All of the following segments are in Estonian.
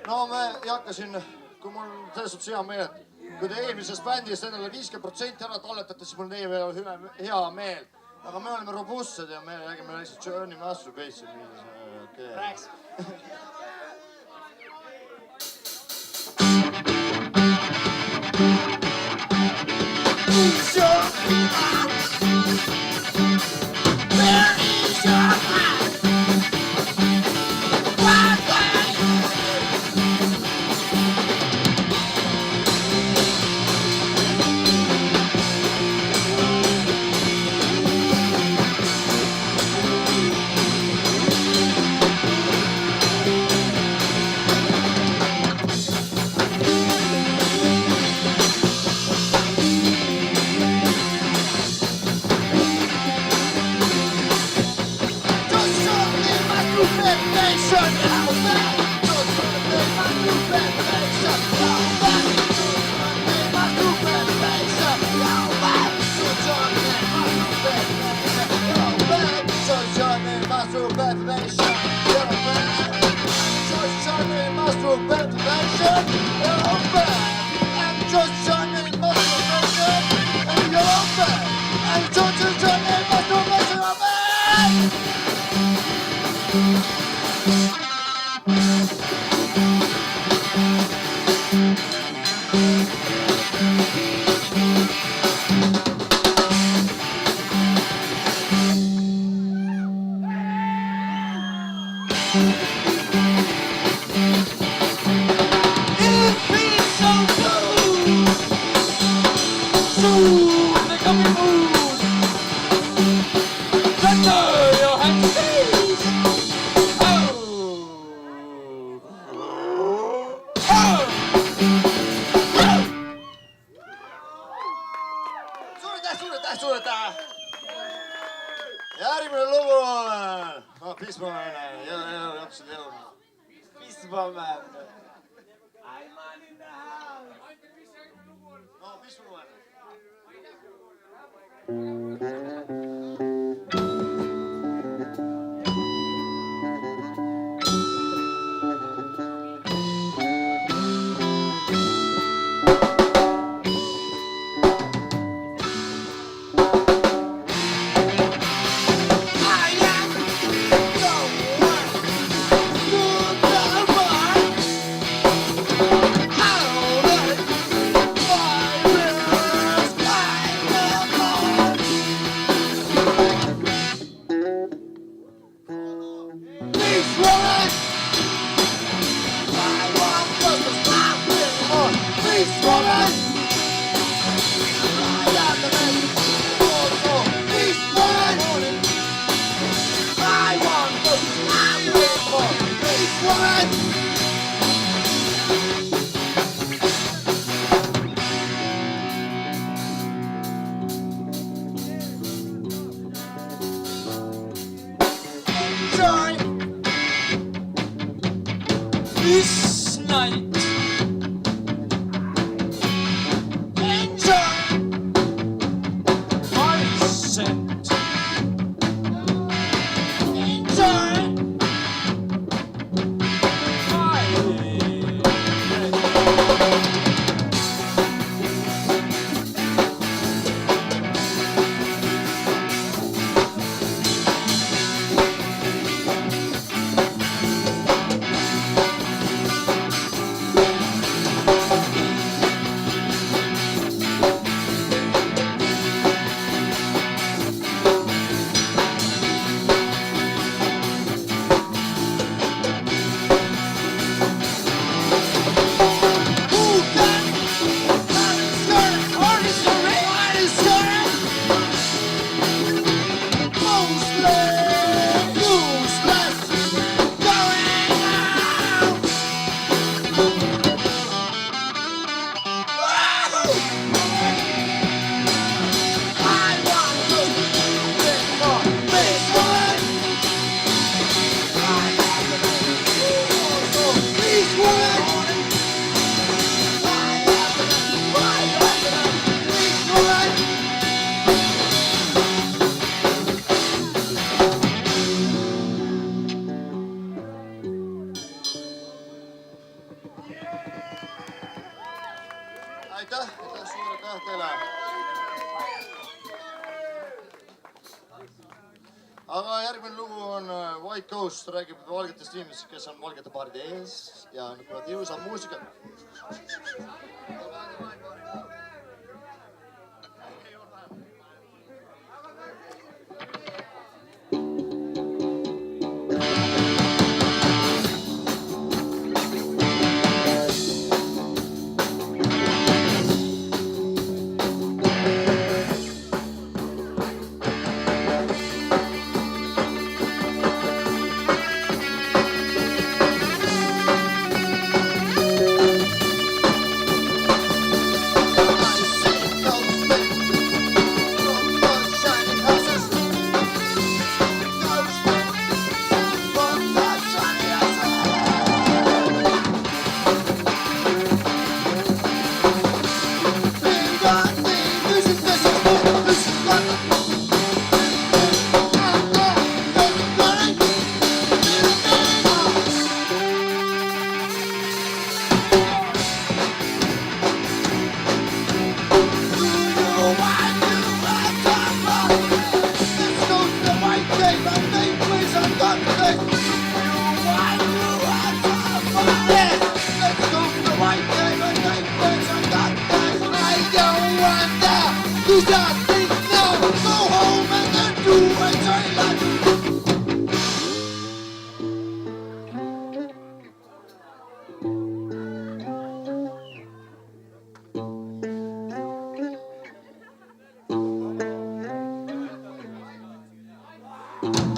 No ma jakkasin, kui mul selles suhtes hea meel, kui te eelmisest bändist endale 50% ära talletate, siis mul teie veel hea meel. Aga me oleme robustsed ja me räägime lihtsalt Journey Masturbation. Rääks. Suur aitäh! Ja järgmine lugu on Pismamäe. Jaksid jõudma. Pismamäe. No, Pismamäe. aga järgmine lugu on White Ghost, räägib valgetest inimestest, kes on valgete baaride ees ja niimoodi ilusat muusikat.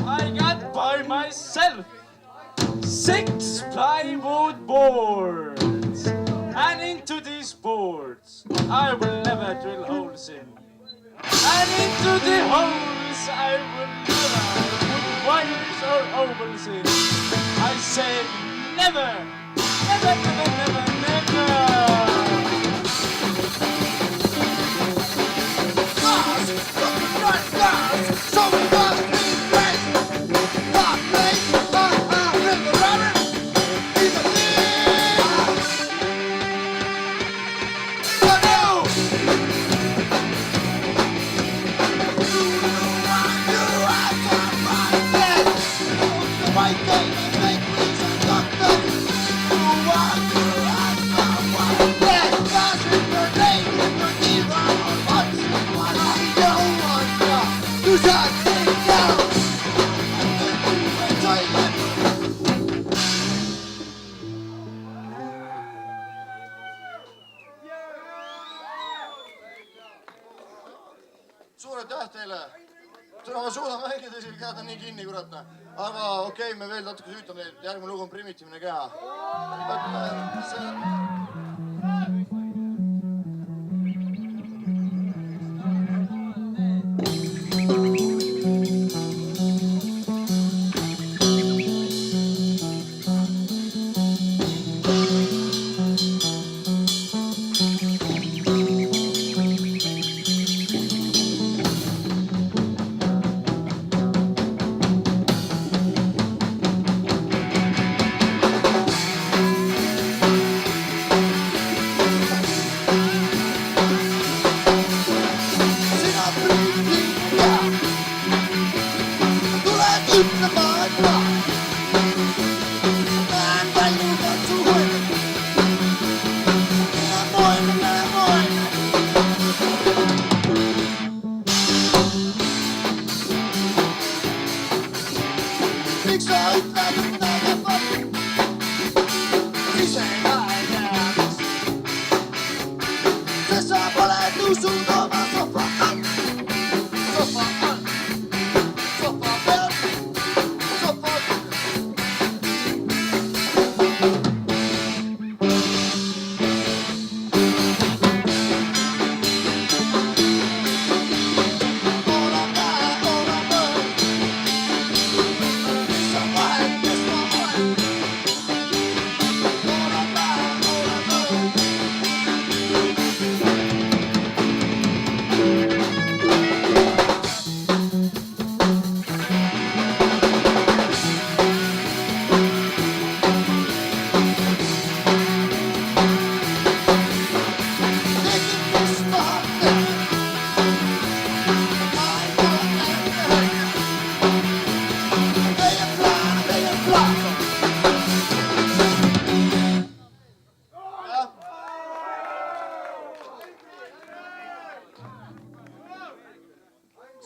I got by myself 6 plywood boards, and into these boards I will never drill holes in, and into the holes I will never put wires or ovals in. I say never, never, never, never, never. Suur aitäh teile! Ma suudan mängida isegi käed on nii kinni, kurat. Aga okei, me veel natuke süütame neid. Järgmine lugu on Primitiivne keha.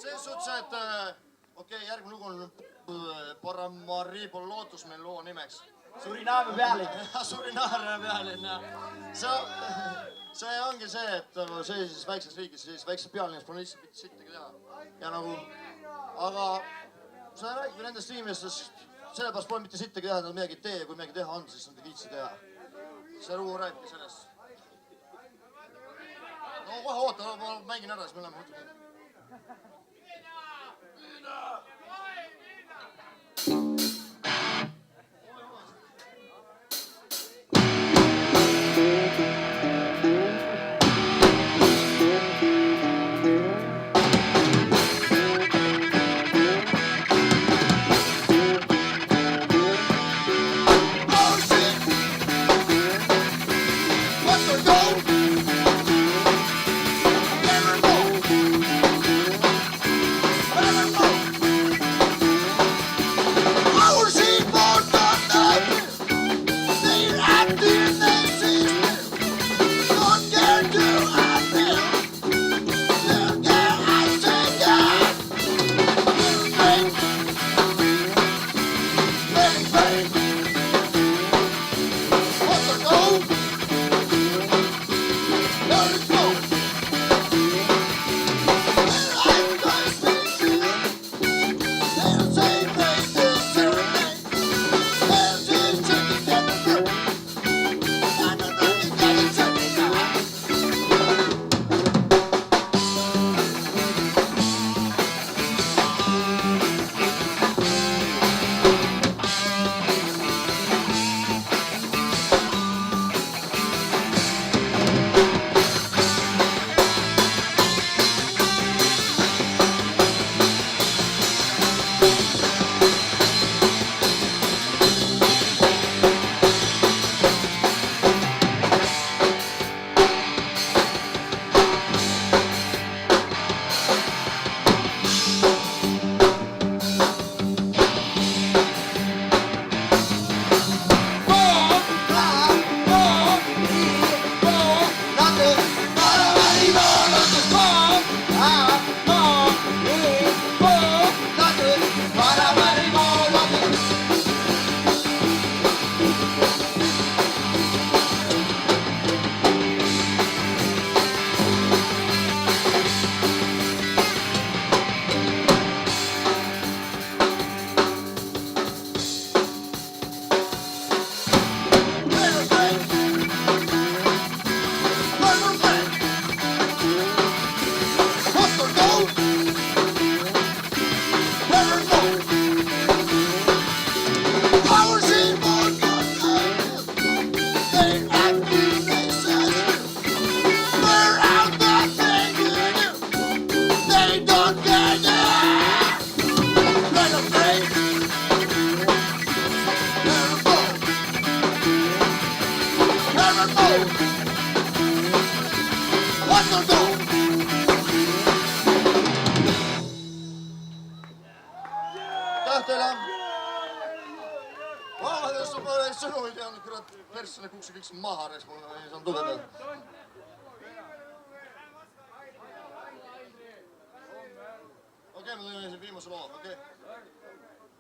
selles suhtes, et okei, järgmine lugu on Paramaribo lootus meil loo nimeks. Surinaami pealinn. Surinaami pealinn, jah. See ongi see, et sellises väikses riigis, sellises väikses pealinnas pole lihtsalt mitte sittagi teha. Ja nagu, aga sa räägid nendest inimestest, sellepärast pole mitte sittagi teha, et nad midagi ei tee ja kui midagi teha on, siis nad ei viitsi teha. See lugu rääbki sellest. No kohe oota, ma mängin ära, siis me läheme mõtlema.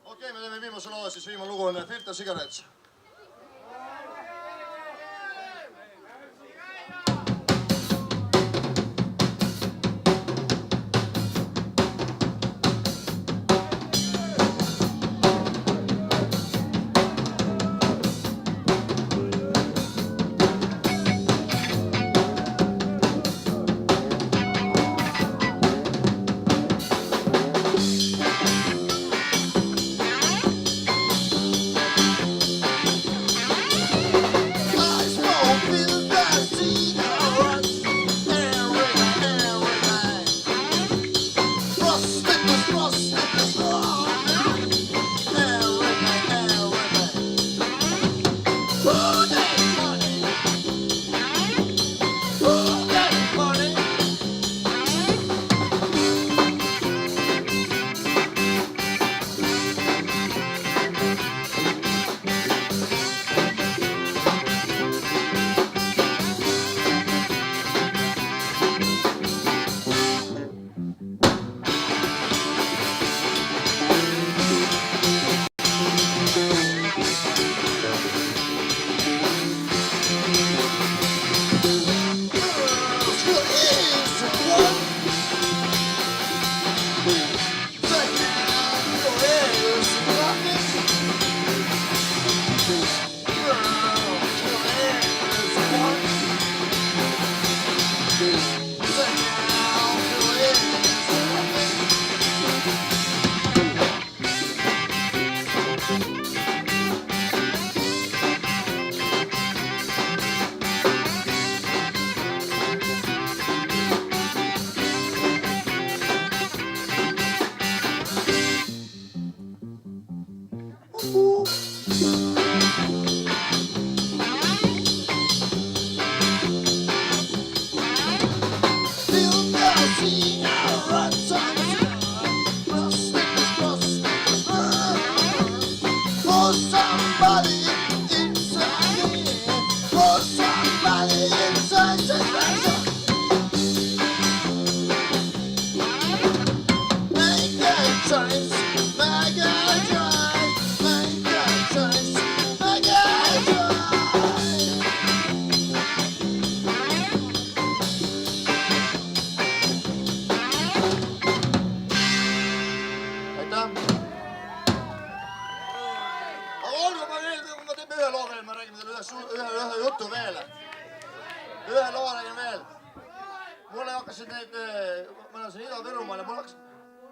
Okei, me teeme viimase loo, siis viimane lugu on Filter Cigarettes.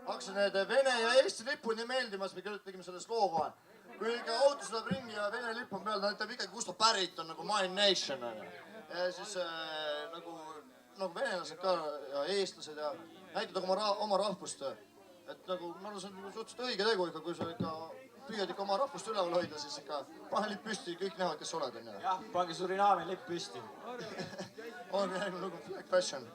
Hakkasid need Vene ja Eesti lipud nii meeldimas, me tegime sellest loo kohe. Kui ikka autos läheb ringi ja Vene lipp on peal, ta näitab ikkagi, kust ta pärit on, nagu My Nation. Ja siis nagu venelased ka ja eestlased ja näitavad oma rahvust. Et nagu, ma arvan, see on suhteliselt õige tegu ikka, kui sa ikka püüad ikka oma rahvust üleval hoida, siis ikka pane lipp püsti, kõik näevad, kes oled. Jah, pange Surinaami lipp püsti. On nagu flag fashion.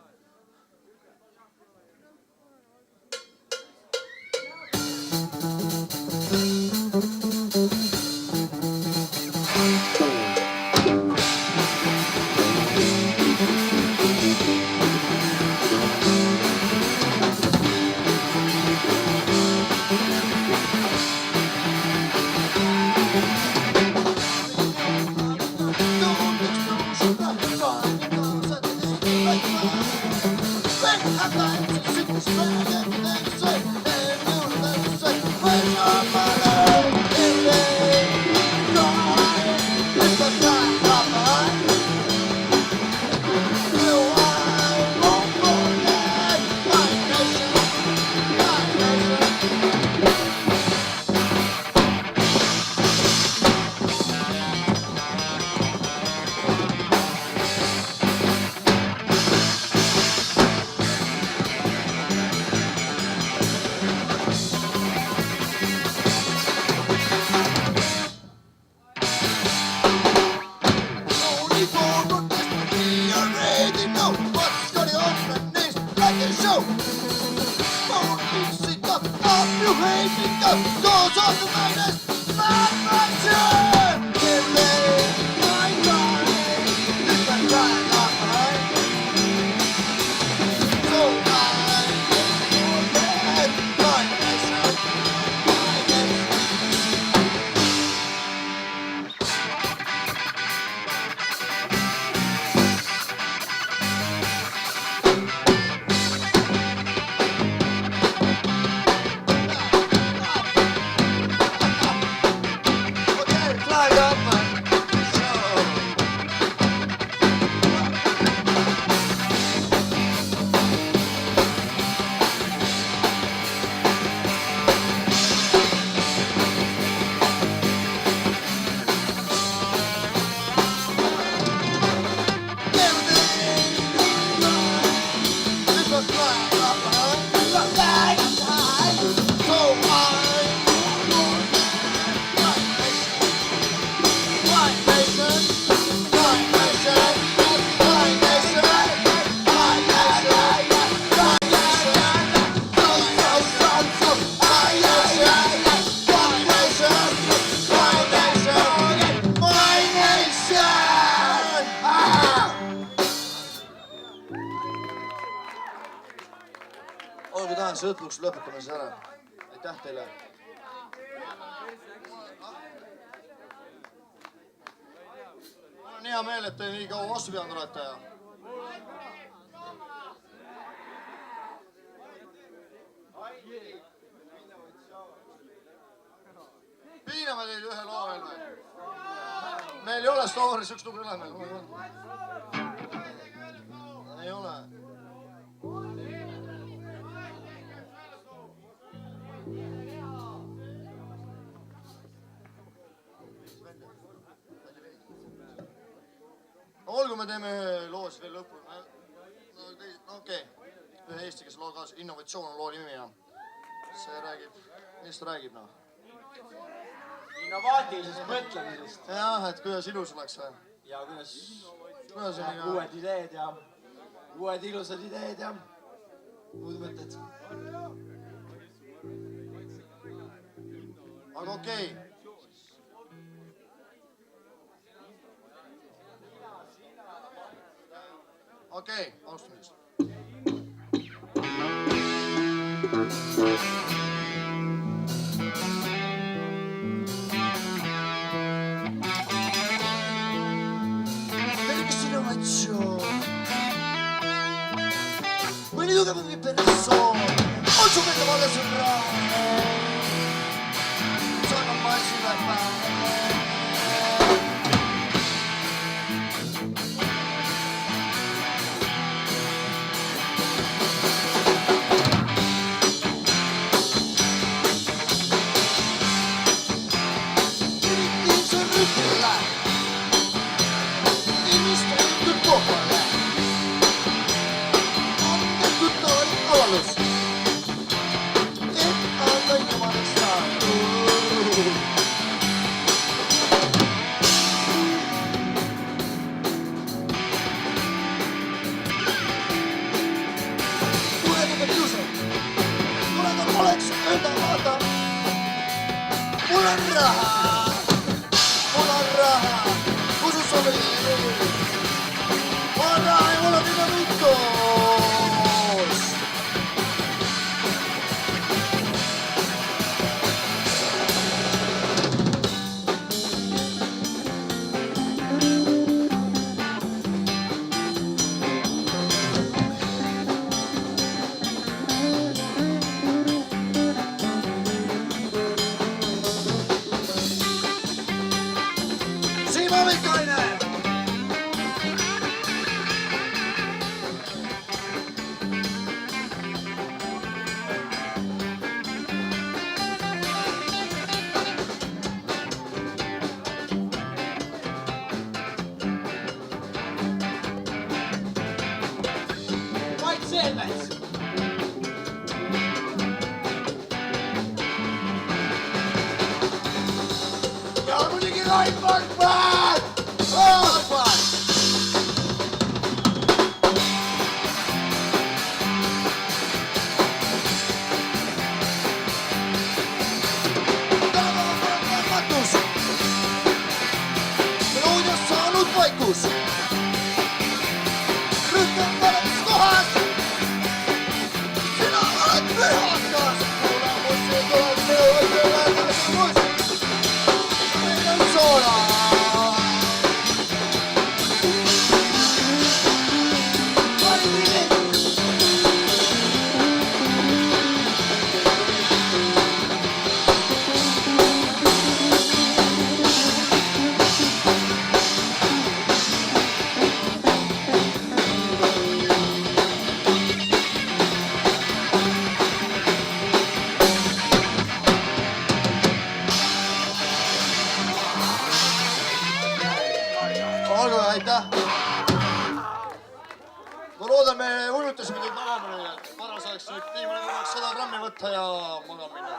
Lõpuks lõpetame siis ära. Aitäh teile. Mul on hea meel, et te nii kaua vastu pidanud olete. piiname teid ühe loo veel või? Meil ei ole Stooris, üks lugu ei ole meil. Ei ole. Olgu, me teeme ühe loo siis veel lõpuni. Okei. Ühe eestikeelse loo kaasa. Innovatsioon on loo nimi ja see räägib, millest ta räägib noh? Innovaatilisest mõtlemisest. Jah, et kuidas ilus oleks või? Ja kuidas uued ideed ja uued ilusad ideed ja muud mõtted. Aga okei. Okei, alustamiseks. Mõni tugevam persoon on su meelde vale sõbrane. Saga massile päev. Mul on raha, kuhu sa või? Mul on raha ja mul on minna võitos. Ja muidugi Rain Pakman! Pakman! Matus! Melodias saanud vaikus! Rühkem paremaks kohas! Sina oled pühakas! Tulemusi tuleb minu õigele! Sola! Olgu, aitäh! Ma loodan, me ujutasime teid magama nüüd, et paras oleks nüüd viimane korraks 100 grammi võtta ja magama minna.